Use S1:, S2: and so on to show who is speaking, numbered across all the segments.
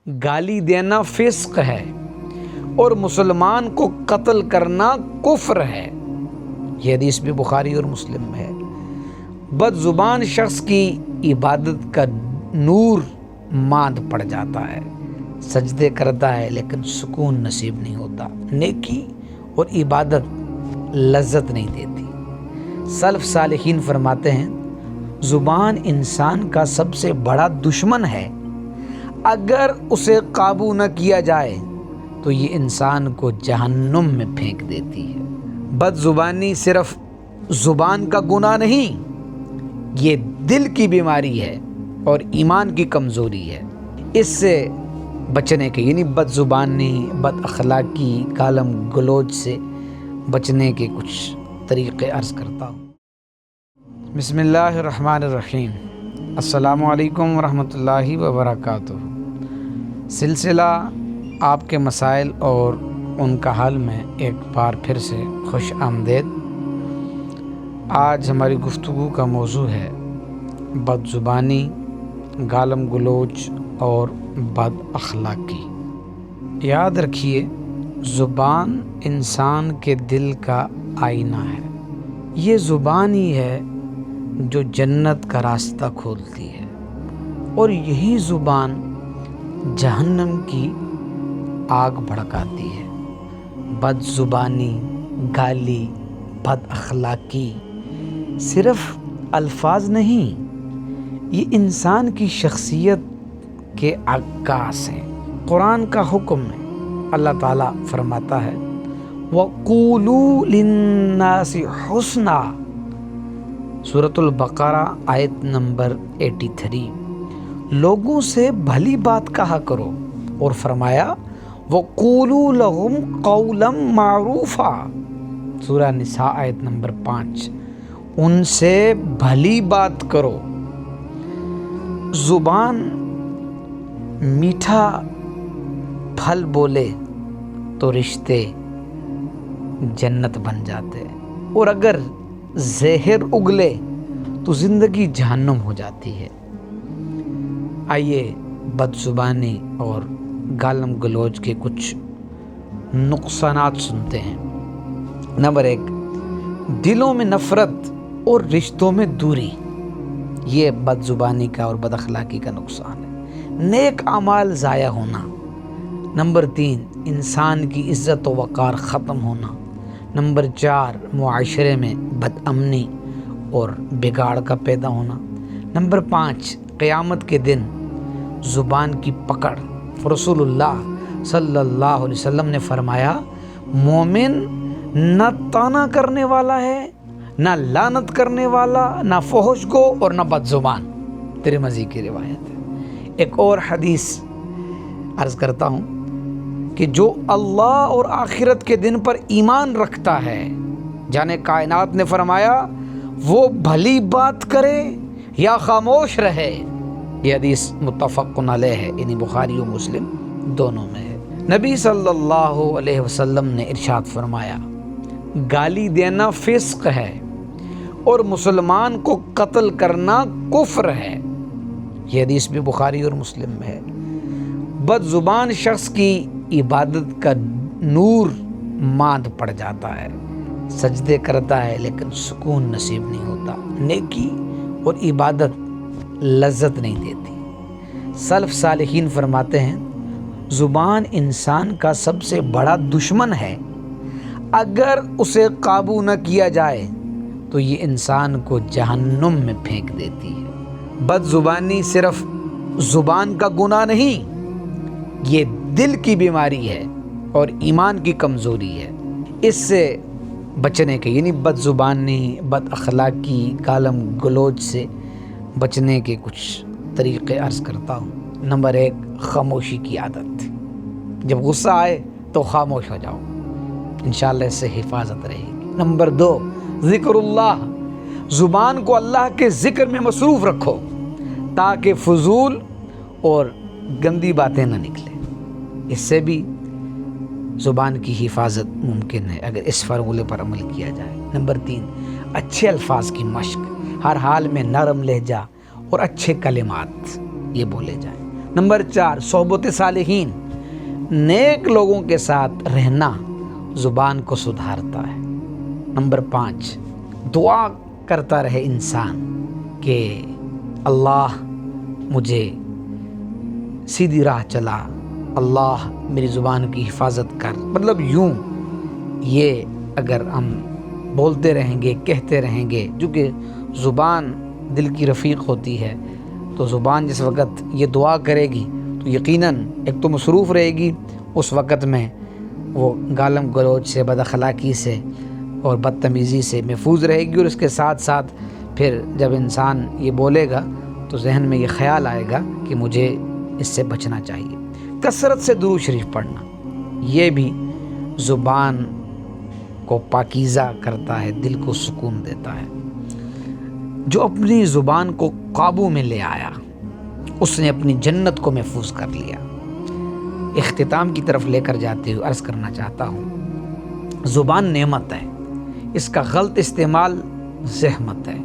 S1: گالی دینا فسق ہے اور مسلمان کو قتل کرنا کفر ہے۔ یہ حدیث بھی بخاری اور مسلم میں ہے۔ بد زبان شخص کی عبادت کا نور ماند پڑ جاتا ہے، سجدے کرتا ہے لیکن سکون نصیب نہیں ہوتا، نیکی اور عبادت لذت نہیں دیتی۔ سلف صالحین فرماتے ہیں زبان انسان کا سب سے بڑا دشمن ہے، اگر اسے قابو نہ کیا جائے تو یہ انسان کو جہنم میں پھینک دیتی ہے۔ بد زبانی صرف زبان کا گناہ نہیں، یہ دل کی بیماری ہے اور ایمان کی کمزوری ہے۔ اس سے بچنے کے یعنی بد زبانی، بد اخلاقی، گالم گلوچ سے بچنے کے کچھ طریقے عرض کرتا ہوں۔ بسم اللہ الرحمن الرحیم۔ السلام علیکم ورحمۃ اللہ وبرکاتہ۔ سلسلہ آپ کے مسائل اور ان کا حل میں ایک بار پھر سے خوش آمدید۔ آج ہماری گفتگو کا موضوع ہے بد زبانی، گالم گلوچ اور بد اخلاقی۔ یاد رکھیے، زبان انسان کے دل کا آئینہ ہے۔ یہ زبان ہی ہے جو جنت کا راستہ کھولتی ہے، اور یہی زبان جہنم کی آگ بھڑکاتی ہے۔ بد زبانی، گالی، بد اخلاقی صرف الفاظ نہیں، یہ انسان کی شخصیت کے عکاس ہیں۔ قرآن کا حکم ہے، اللہ تعالیٰ فرماتا ہے وَقُولُوا لِلنَّاسِ حُسْنًا، سورۃ البقرہ آیت نمبر 83۔ لوگوں سے بھلی بات کہا کرو، اور فرمایا وَقُولُوا لَهُمْ قَوْلًا مَعْرُوفًا، سورہ نساء آیت نمبر 5۔ ان سے بھلی بات کرو۔ زبان میٹھا پھل بولے تو رشتے جنت بن جاتے، اور اگر زہر اگلے تو زندگی جہنم ہو جاتی ہے۔ آئیے بد زبانی اور گالم گلوچ کے کچھ نقصانات سنتے ہیں۔ نمبر 1، دلوں میں نفرت اور رشتوں میں دوری، یہ بد زبانی کا اور بد اخلاقی کا نقصان ہے۔ نیک اعمال ضائع ہونا۔ نمبر 3، انسان کی عزت و وقار ختم ہونا۔ نمبر 4، معاشرے میں بد امنی اور بگاڑ کا پیدا ہونا۔ نمبر 5، قیامت کے دن زبان کی پکڑ۔ رسول اللہ صلی اللہ علیہ وسلم نے فرمایا مومن نہ طعنہ کرنے والا ہے، نہ لعنت کرنے والا، نہ فحش گو اور نہ بد زبان۔ ترمذی کی روایت ہے۔ ایک اور حدیث عرض کرتا ہوں کہ جو اللہ اور آخرت کے دن پر ایمان رکھتا ہے، جانے کائنات نے فرمایا وہ بھلی بات کرے یا خاموش رہے۔ یہ حدیث متفق علیہ ہے، یعنی بخاری و مسلم دونوں میں ہے۔ نبی صلی اللہ علیہ وسلم نے ارشاد فرمایا گالی دینا فسق ہے اور مسلمان کو قتل کرنا کفر ہے۔ یہ حدیث بھی بخاری اور مسلم میں ہے۔ بد زبان شخص کی عبادت کا نور ماند پڑ جاتا ہے، سجدے کرتا ہے لیکن سکون نصیب نہیں ہوتا، نیکی اور عبادت لذت نہیں دیتی۔ سلف صالحین فرماتے ہیں زبان انسان کا سب سے بڑا دشمن ہے، اگر اسے قابو نہ کیا جائے تو یہ انسان کو جہنم میں پھینک دیتی ہے۔ بد زبانی صرف زبان کا گناہ نہیں، یہ دل کی بیماری ہے اور ایمان کی کمزوری ہے۔ اس سے بچنے کے یعنی بد زبانی، بد اخلاقی، گالم گلوچ سے بچنے کے کچھ طریقے عرض کرتا ہوں۔ نمبر 1، خاموشی کی عادت۔ جب غصہ آئے تو خاموش ہو جاؤ، انشاءاللہ اس سے حفاظت رہے گی۔ نمبر 2، ذکر اللہ، زبان کو اللہ کے ذکر میں مصروف رکھو تاکہ فضول اور گندی باتیں نہ نکلیں۔ اس سے بھی زبان کی حفاظت ممکن ہے اگر اس فارمولے پر عمل کیا جائے۔ نمبر 3، اچھے الفاظ کی مشق، ہر حال میں نرم لہجہ اور اچھے کلمات یہ بولے جائیں۔ نمبر 4 صحبت صالحین، نیک لوگوں کے ساتھ رہنا زبان کو سدھارتا ہے۔ نمبر 5 دعا کرتا رہے انسان کہ اللہ مجھے سیدھی راہ چلا، اللہ میری زبان کی حفاظت کر، مطلب یوں یہ اگر ہم بولتے رہیں گے، کہتے رہیں گے، جو کہ زبان دل کی رفیق ہوتی ہے، تو زبان جس وقت یہ دعا کرے گی تو یقیناً ایک تو مصروف رہے گی، اس وقت میں وہ گالم گلوچ سے، بد اخلاقی سے اور بدتمیزی سے محفوظ رہے گی، اور اس کے ساتھ ساتھ پھر جب انسان یہ بولے گا تو ذہن میں یہ خیال آئے گا کہ مجھے اس سے بچنا چاہیے۔ کثرت سے درود شریف پڑھنا، یہ بھی زبان کو پاکیزہ کرتا ہے، دل کو سکون دیتا ہے۔ جو اپنی زبان کو قابو میں لے آیا اس نے اپنی جنت کو محفوظ کر لیا۔ اختتام کی طرف لے کر جاتے ہوئے عرض کرنا چاہتا ہوں، زبان نعمت ہے، اس کا غلط استعمال زحمت ہے۔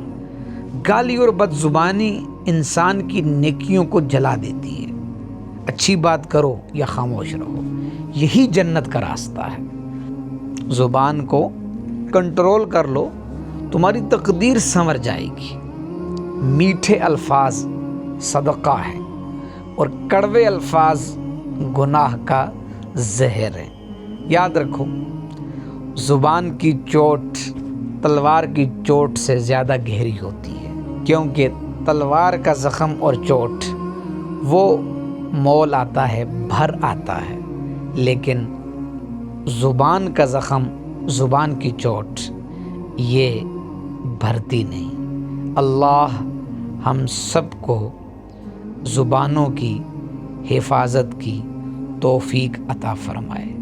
S1: گالی اور بد زبانی انسان کی نیکیوں کو جلا دیتی ہے۔ اچھی بات کرو یا خاموش رہو، یہی جنت کا راستہ ہے۔ زبان کو کنٹرول کر لو، تمہاری تقدیر سنور جائے گی۔ میٹھے الفاظ صدقہ ہیں اور کڑوے الفاظ گناہ کا زہر ہے۔ یاد رکھو، زبان کی چوٹ تلوار کی چوٹ سے زیادہ گہری ہوتی ہے، کیونکہ تلوار کا زخم اور چوٹ وہ مول آتا ہے، بھر آتا ہے، لیکن زبان کا زخم، زبان کی چوٹ یہ بھرتی نہیں۔ اللہ ہم سب کو زبانوں کی حفاظت کی توفیق عطا فرمائے۔